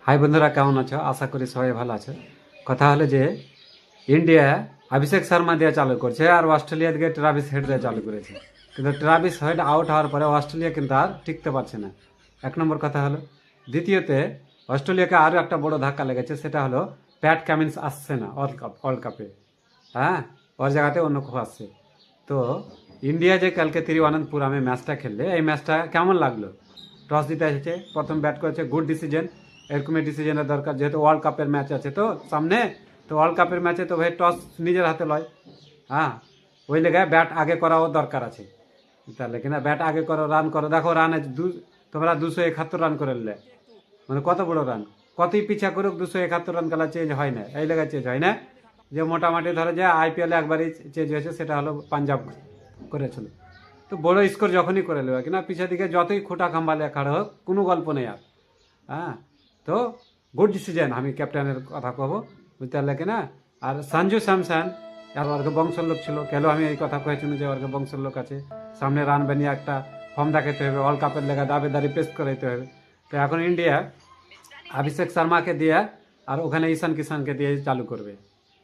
High বন্ধুরা, কেমন আছো? আশা করি সবাই ভালো আছে। কথা হলো যে ইন্ডিয়া অভিষেক শর্মা দিয়ে চালু করছে আর অস্ট্রেলিয়া দিকে ট্রাভিস হেড দিয়ে চালু করেছে। কিন্তু ট্রাভিস হেড আউট হওয়ার পরে অস্ট্রেলিয়া কিন্তু আর টিকতে পারছে না। এক নম্বর কথা হলো। দ্বিতীয়তে অস্ট্রেলিয়াকে আরও একটা বড় ধাক্কা লেগেছে, সেটা হলো প্যাট কামিন্স আসছে না ওয়ার্ল্ড কাপে। হ্যাঁ, ওর জায়গাতে অন্য কেউ আসছে। তো ইন্ডিয়া যে কালকে তিরুঅনন্তপুরমে ম্যাচটা খেললে, এই ম্যাচটা কেমন লাগলো? টস দিতে এসেছে, প্রথম ব্যাট করেছে, গুড ডিসিশন। এরকমই ডিসিশনের দরকার, যেহেতু ওয়ার্ল্ড কাপের ম্যাচ আছে তো সামনে। তো ওয়ার্ল্ড কাপের ম্যাচে তো ভাই টস নিজের হাতে লয়। হ্যাঁ, ওই লেগে ব্যাট আগে করাও দরকার আছে। তাহলে কিনা ব্যাট আগে করো, রান করো। দেখো রানে তোমরা 271 রান করে নিলে, মানে কত বড় রান। কতই পিছা করুক 271 রান খেলা চেঞ্জ হয় না, এই লেগে চেঞ্জ হয় না। যে মোটামুটি ধরো যে আইপিএলে একবারই চেঞ্জ হয়েছে, সেটা হলো পাঞ্জাব করেছিল। তো বড় স্কোর যখনই করে নেবে কিনা, পিছের দিকে যতই খুঁটা খাম্বা লেখা হোক, কোনো গল্প নেই আর। হ্যাঁ, তো গুড ডিসিশন, আমি ক্যাপ্টেনের কথা কব, বুঝতে পারলে কিনা। আর সঞ্জু স্যামসন আর ওরকে বংশের লোক ছিল, কেন আমি এই কথা কয়েছিল যে ওরকে বংশের লোক আছে, সামনে রান বানিয়ে একটা ফর্ম দেখাতে হবে, ওয়ার্ল্ড কাপের লেগা দাবিদারি পেস্ট করাইতে হবে। তো এখন ইন্ডিয়া অভিষেক শর্মাকে দিয়ে আর ওখানে ঈশান কিষানকে দিয়ে চালু করবে,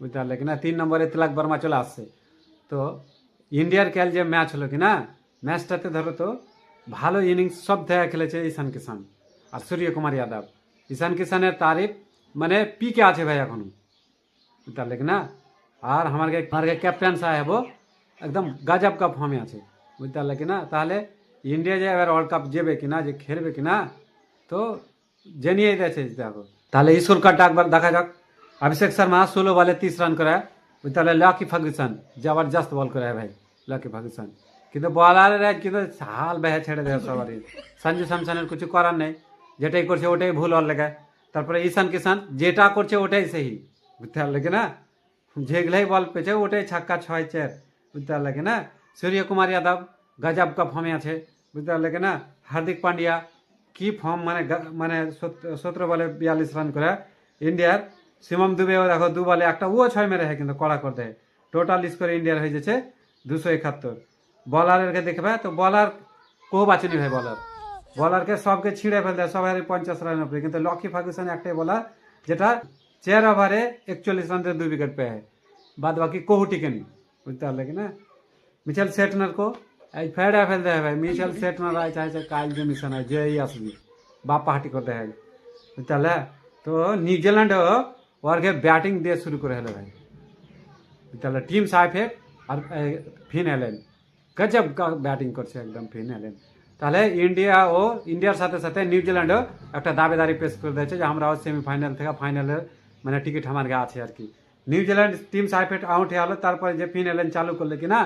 বুঝতে পারলে কিনা। 3 নম্বরে তিলক বর্মা চলে আসছে। তো ইন্ডিয়ার কাল যে ম্যাচ হলো কিনা, ম্যাচটাতে ধরো তো ভালো ইনিংস সব থেকে খেলেছে ঈশান কিষান আর সূর্যকুমার যাদব। ঈশান কিষানের তারিফ মানে পিকে আছে ভাই এখনো, বুঝতে পারলে কিনা। আর আমার ক্যাপ্টেন সাহেব একদম গজব का ফর্মে আছে, বুঝতে পারলে কিনা। তাহলে ইন্ডিয়া যে এবার ওয়ার্ল্ড কাপ যাবে কিনা, যে খেলবে কিনা, তো জানিয়ে দিয়েছে। দেখো তাহলে স্কোর কার্ডটা একবার দেখা যাক। অভিষেক শর্মা 16 বলে 30 রান করে, তাহলে লকি ফার্গুসন জবরদস্ত বল করে ভাই, লকি ফার্গুসন। কিন্তু বলারের কিন্তু হাল বেহে ছেড়ে দেয় সবারই। সঞ্জু স্যামসনের কিছু করার নেই, যেটাই করছে ওটাই ভুল ওর লেগে। তারপরে ঈশান কিষান যেটা করছে ওটাই সহি, বুঝতে পারলে কিনা। যেগুলাই বল পেয়েছে ওটাই ছক্কা 6-4, বুঝতে পারলে কিনা। সূর্যকুমার যাদব গজব का ফর্মে আছে, বুঝতে পারলে কিনা। হার্দিক পান্ডিয়া কি ফর্ম, মানে 17 বলে 42 রান করে ইন্ডিয়ার। শিবম দুবেও দেখো 2 বলে একটা, ও 6 মেরে হয় কিন্তু কড়া করে দেয়। টোটাল স্কোর ইন্ডিয়ার হয়ে যাচ্ছে 271। বলারেরকে দেখবে তো বলার কেউ বাঁচেনি ভাই। বলারকে সবকে ছিঁড়ে ফেলতে সবাই 50 রানের উপরে, কিন্তু লকি ফার্গুসন একটাই বলার যেটা 4 ওভারে 41 রান দিয়ে 2 উইকেট পেয়ে, বাদ বাকি কেউ টিকেনি, বুঝতে পারলে কিনা। মিচেল সেটনার को এই ফেড়ে ফেলতে হবে ভাই। মিচেল সেটনার আয় চাইছে কাল যে মিশন হয় যেই আসবি বাপ পাহাটি করতে হবে, বুঝতে পারলে। তো নিউজিল্যান্ডও ওরকে ব্যাটিং দিয়ে শুরু করে হলো ভাই, বুঝতে পারলে। টিম সাইফেক আর ফিন এলেন গজব ব্যাটিং করছে একদম, ফিন এলেন। তাহলে ইন্ডিয়ার সাথে সাথে নিউজিল্যান্ডও একটা দাবিদারি পেশ করে দিয়েছে যে আমরাও সেমিফাইনাল থেকে ফাইনালের মানে টিকিট আমার গা আছে আর কি। নিউজিল্যান্ড টিম সাইফেট আউট হয়ে গেলো, তারপরে যে ফিন এলেন চালু করলে কিনা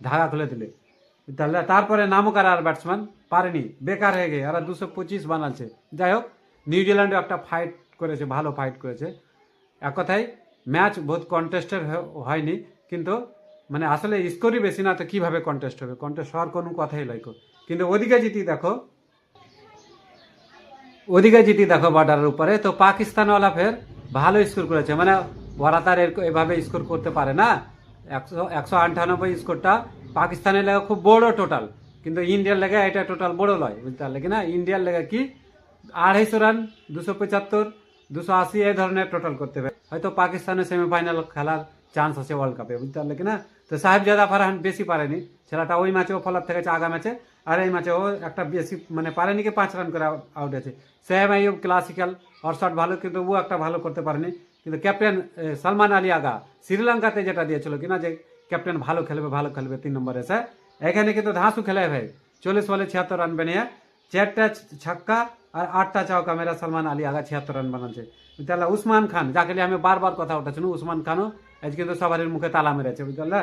ধাগা খুলে দিলে, তাহলে তারপরে নামকার আর ব্যাটসম্যান পারেনি, বেকার হয়ে গিয়ে। আর 225 বানাচ্ছে। যাই হোক, নিউজিল্যান্ডও একটা ফাইট করেছে, ভালো ফাইট করেছে। এক কথায় ম্যাচ বহুত কন্টেস্টেড হয়নি, কিন্তু মানে আসলে স্কোরই বেশি না, তো কীভাবে কন্টেস্ট হবে? কন্টেস্ট হওয়ার কোনো কথাই লয়। কিন্তু ওদিকে জিতি দেখো বর্ডারের উপরে, তো পাকিস্তানওয়ালা ফের ভালো স্কোর করেছে। মানে ওরা তার এভাবে স্কোর করতে পারে না। 198 স্কোরটা পাকিস্তানের লেগে খুব বড় টোটাল, কিন্তু ইন্ডিয়ার লেগে এটা টোটাল বড় নয়, বুঝতে পারলে কিনা। ইন্ডিয়ার লেগে কি 250 রান, 275, 280 এই ধরনের টোটাল করতে হবে। হয়তো পাকিস্তানের সেমিফাইনাল খেলার চান্স আছে ওয়ার্ল্ড কাপে, বুঝতে পারলে কিনা। তো সাহেবজাদা ফারহান বেশি পারেনি, ছেলেটা ওই ম্যাচেও ফলাপ থেকেছে আগা ম্যাচে, আর এই ম্যাচেও একটা বেশি মানে পারেনি, কি 5 রান করে আউট আছে। সাহেব আইয়ুব ক্লাসিক্যাল ওর শট ভালো, কিন্তু ও একটা ভালো করতে পারেনি। কিন্তু ক্যাপ্টেন সালমান আলী আগা শ্রীলঙ্কাতে যেটা দিয়েছিল কিনা, যে ক্যাপ্টেন ভালো খেলবে 3 নম্বরে এসে, এখানে কিন্তু ধাঁসু খেলে ভাই। 40 বলে 76 রান বানিয়ে 4টা ছক্কা আর 8টা চৌকা মেরা সালমান আলী আগা 76 রান বানাচ্ছে। তাহলে উসমান খান, যাকে নিয়ে আমি বারবার কথা উঠাচ্ছি, উসমান খানও আজ কিন্তু সবার মুখে তালা মেরেছে, বুঝতে পারলে।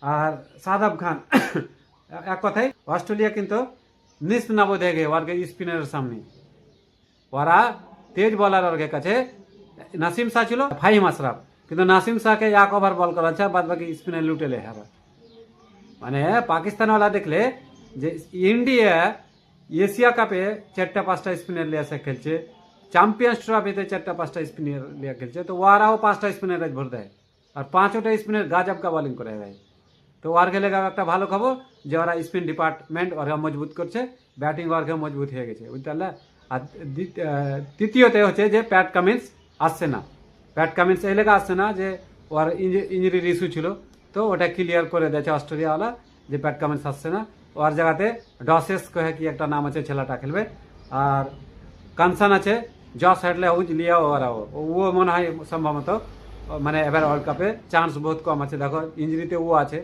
আর সাদাব খান এক কথায় অস্ট্রেলিয়া কিন্তু নিষ্প্রনাবোধ হয়ে গিয়ে ওরকে স্পিনারের সামনে। ওরা তেজ বলার ওর কাছে নাসিম শাহ ছিল, ফাহিম আশরাফ, কিন্তু নাসিম শাহকে 1 ওভার বল করাচ্ছে, বাদ বাকি স্পিনার লুটেলে হারা। মানে পাকিস্তানওয়ালা দেখলে যে ইন্ডিয়া এশিয়া কাপে 4টা 5টা স্পিনার লিয়ে এসে খেলছে, চ্যাম্পিয়ন্স ট্রফিতে 4টা 5টা স্পিনার লিয়ে খেলছে, তো ওরাও 5টা স্পিনার ভর দেয়, আর 5ওটা স্পিনার গাজব কা বোলিং করে দেয়। তো ওর গেলে একটা ভালো খবর যে ওরা স্পিন ডিপার্টমেন্ট ওরা মজবুত করছে, ব্যাটিং ওয়ার্কে মজবুত হয়ে গেছে, বুঝতে পারলে। আর তৃতীয়তে হচ্ছে যে প্যাট কামিন্স আসছে না। প্যাট কামিন্স এই লেগে আসছে না যে ওর ইঞ্জুরির ইস্যু ছিল, তো ওটা ক্লিয়ার করে দিয়েছে অস্ট্রেলিয়াওয়ালা যে প্যাট কামিন্স আসছে না। ওর জায়গাতে ডসেস কহে কি একটা নাম আছে, ছেলেটা খেলবে। আর কনসার্ন আছে জস হেডলে হুজ লিয়া ওরাও, ও মনে হয় সম্ভবত মানে এবার ওয়ার্ল্ড কাপে চান্স বহুত কম আছে। দেখো ইঞ্জুরিতে ও আছে,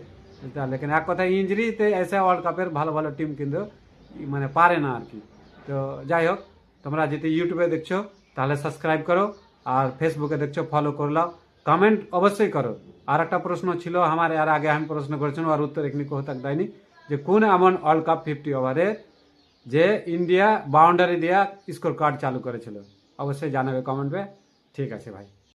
লেকিন এক কথা ইঞ্জুরিতে এসে ওয়ার্ল্ড কাপের ভালো ভালো টিম কিন্তু মানে পারে না আর কি। তো যাই হোক, তোমরা যদি ইউটিউবে দেখছো তাহলে সাবস্ক্রাইব করো, আর ফেসবুকে দেখছো ফলো করলাও, কমেন্ট অবশ্যই করো। আর একটা প্রশ্ন ছিল আমার, এর আগে আমি প্রশ্ন করেছিলাম আর উত্তর এখনি কোথাও দেয়নি, যে কোন এমন ওয়ার্ল্ড কাপ 50 ওভারে যে ইন্ডিয়া বাউন্ডারি দিয়া স্কোর কার্ড চালু করেছিল, অবশ্যই জানাবে কমেন্টে। ঠিক আছে ভাই।